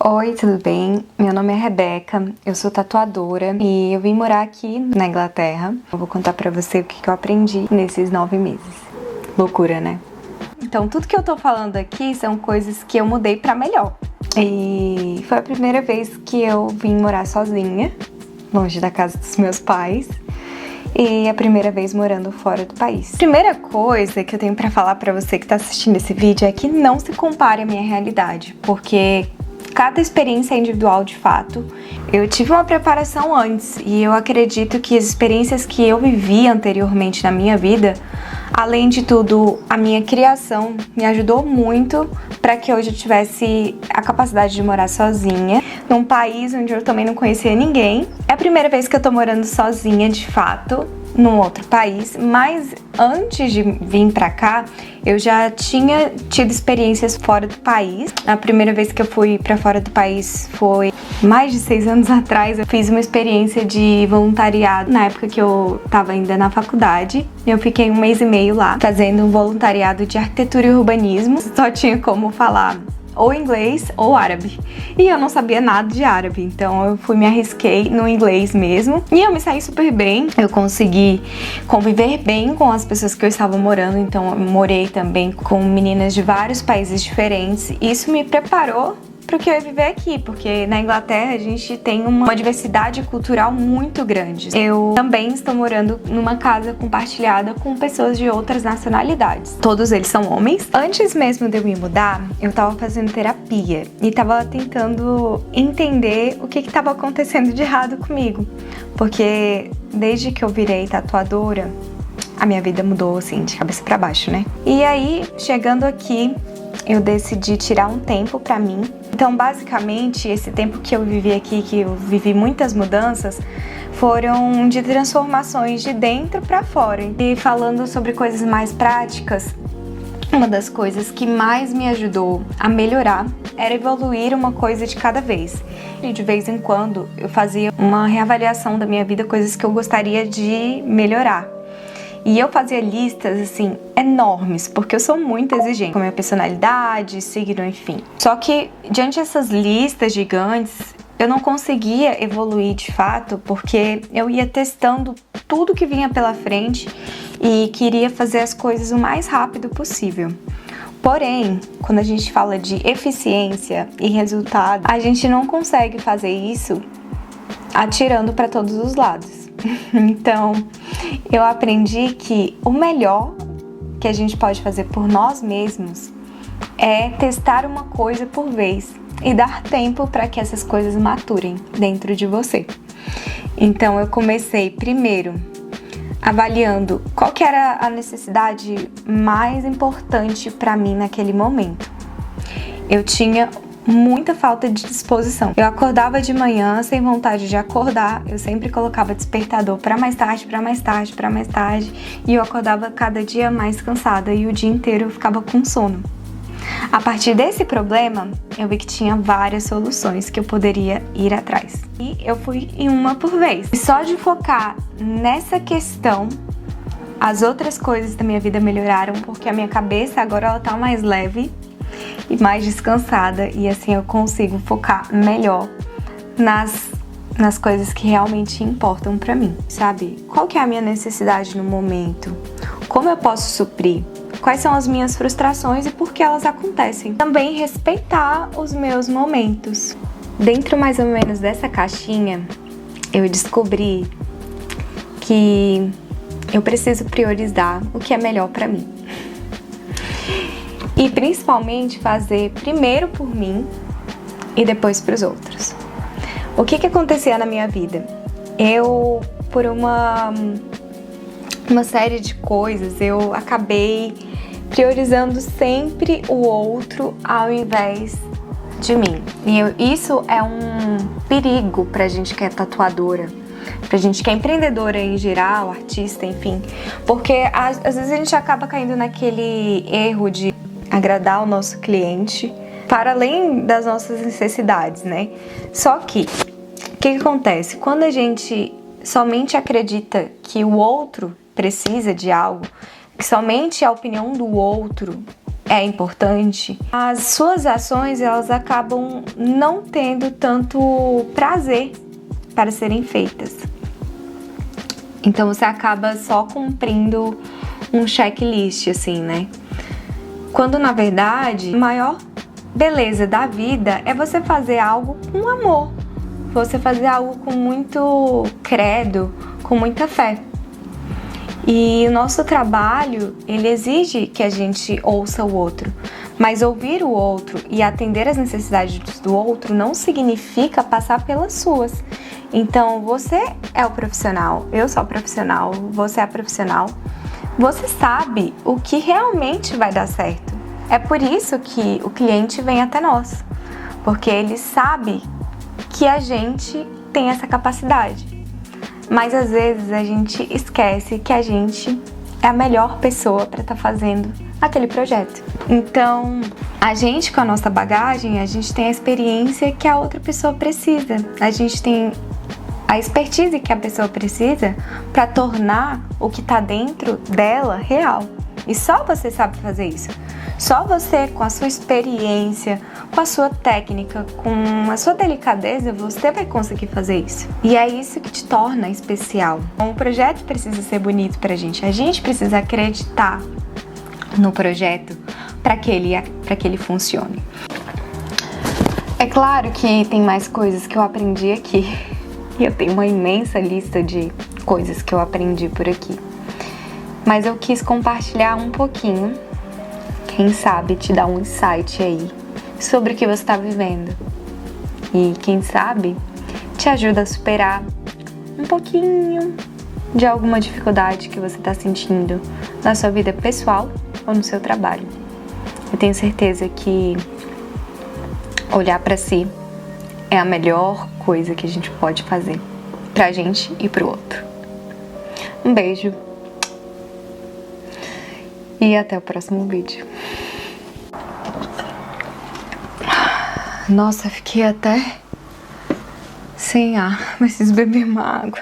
Oi, tudo bem? Meu nome é Rebeca, eu sou tatuadora e eu vim morar aqui na Inglaterra. Eu vou contar pra você o que eu aprendi nesses 9 meses. Loucura, né? Então, tudo que eu tô falando aqui são coisas que eu mudei pra melhor. E foi a primeira vez que eu vim morar sozinha, longe da casa dos meus pais. E a primeira vez morando fora do país. Primeira coisa que eu tenho pra falar pra você que tá assistindo esse vídeo é que não se compare à minha realidade, porque cada experiência é individual de fato. Eu tive uma preparação antes e eu acredito que as experiências que eu vivi anteriormente na minha vida, além de tudo, a minha criação me ajudou muito para que hoje eu tivesse a capacidade de morar sozinha, num país onde eu também não conhecia ninguém. É a primeira vez que eu tô morando sozinha de fato, num outro país, mas antes de vir pra cá, eu já tinha tido experiências fora do país. A primeira vez que eu fui pra fora do país foi mais de 6 anos atrás. Eu fiz uma experiência de voluntariado na época que eu tava ainda na faculdade. Eu fiquei 1 mês e meio lá, fazendo um voluntariado de arquitetura e urbanismo. Só tinha como falar ou inglês ou árabe. E eu não sabia nada de árabe, então eu me arrisquei no inglês mesmo. E eu me saí super bem, eu consegui conviver bem com as pessoas que eu estava morando, então eu morei também com meninas de vários países diferentes. Isso me preparou para o que eu ia viver aqui, porque na Inglaterra a gente tem uma diversidade cultural muito grande. Eu também estou morando numa casa compartilhada com pessoas de outras nacionalidades. Todos eles são homens. Antes mesmo de eu me mudar, eu estava fazendo terapia e estava tentando entender o que estava acontecendo de errado comigo, porque desde que eu virei tatuadora, a minha vida mudou assim de cabeça para baixo, né? E aí, chegando aqui, eu decidi tirar um tempo pra mim. Então, basicamente, esse tempo que eu vivi aqui, que eu vivi muitas mudanças, foram de transformações de dentro pra fora. E falando sobre coisas mais práticas, uma das coisas que mais me ajudou a melhorar era evoluir uma coisa de cada vez. E de vez em quando eu fazia uma reavaliação da minha vida, coisas que eu gostaria de melhorar. E eu fazia listas, assim, enormes, porque eu sou muito exigente com a minha personalidade, signo, enfim. Só que, diante dessas listas gigantes, eu não conseguia evoluir de fato, porque eu ia testando tudo que vinha pela frente e queria fazer as coisas o mais rápido possível. Porém, quando a gente fala de eficiência e resultado, a gente não consegue fazer isso atirando para todos os lados. Então, eu aprendi que o melhor que a gente pode fazer por nós mesmos é testar uma coisa por vez e dar tempo para que essas coisas maturem dentro de você. Então, eu comecei primeiro avaliando qual que era a necessidade mais importante para mim naquele momento. Eu tinha muita falta de disposição. Eu acordava de manhã sem vontade de acordar, eu sempre colocava despertador para mais tarde, e eu acordava cada dia mais cansada e o dia inteiro eu ficava com sono. A partir desse problema, eu vi que tinha várias soluções que eu poderia ir atrás. E eu fui em uma por vez. E só de focar nessa questão, as outras coisas da minha vida melhoraram, porque a minha cabeça agora ela tá mais leve e mais descansada, e assim eu consigo focar melhor nas coisas que realmente importam pra mim, sabe? Qual que é a minha necessidade no momento? Como eu posso suprir? Quais são as minhas frustrações e por que elas acontecem? Também respeitar os meus momentos. Dentro mais ou menos dessa caixinha, eu descobri que eu preciso priorizar o que é melhor pra mim. E principalmente fazer primeiro por mim e depois para os outros. O que acontecia na minha vida? Eu, por uma série de coisas, eu acabei priorizando sempre o outro ao invés de mim. E isso é um perigo pra gente que é tatuadora, pra gente que é empreendedora em geral, artista, enfim. Porque às vezes a gente acaba caindo naquele erro de agradar o nosso cliente para além das nossas necessidades, né? Só que, o que acontece? Quando a gente somente acredita que o outro precisa de algo, que somente a opinião do outro é importante, as suas ações elas acabam não tendo tanto prazer para serem feitas. Então você acaba só cumprindo um checklist, assim, né? Quando na verdade a maior beleza da vida é você fazer algo com amor, você fazer algo com muito credo, com muita fé. E o nosso trabalho, ele exige que a gente ouça o outro, mas ouvir o outro e atender às necessidades do outro não significa passar pelas suas. Então, você é o profissional, eu sou a profissional, você é a profissional. Você sabe o que realmente vai dar certo. É por isso que o cliente vem até nós, porque ele sabe que a gente tem essa capacidade. Mas às vezes a gente esquece que a gente é a melhor pessoa para estar fazendo aquele projeto. Então, a gente com a nossa bagagem, a gente tem a experiência que a outra pessoa precisa. A gente tem a expertise que a pessoa precisa para tornar o que está dentro dela real. E só você sabe fazer isso. Só você, com a sua experiência, com a sua técnica, com a sua delicadeza, você vai conseguir fazer isso. E é isso que te torna especial. O projeto precisa ser bonito pra gente. A gente precisa acreditar no projeto para que ele funcione. É claro que tem mais coisas que eu aprendi aqui. E eu tenho uma imensa lista de coisas que eu aprendi por aqui. Mas eu quis compartilhar um pouquinho, quem sabe te dar um insight aí sobre o que você está vivendo. E quem sabe te ajuda a superar um pouquinho de alguma dificuldade que você está sentindo na sua vida pessoal ou no seu trabalho. Eu tenho certeza que olhar para si é a melhor coisa que a gente pode fazer pra gente e pro outro. Um beijo e até o próximo vídeo. Nossa, fiquei até sem ar, preciso beber uma água.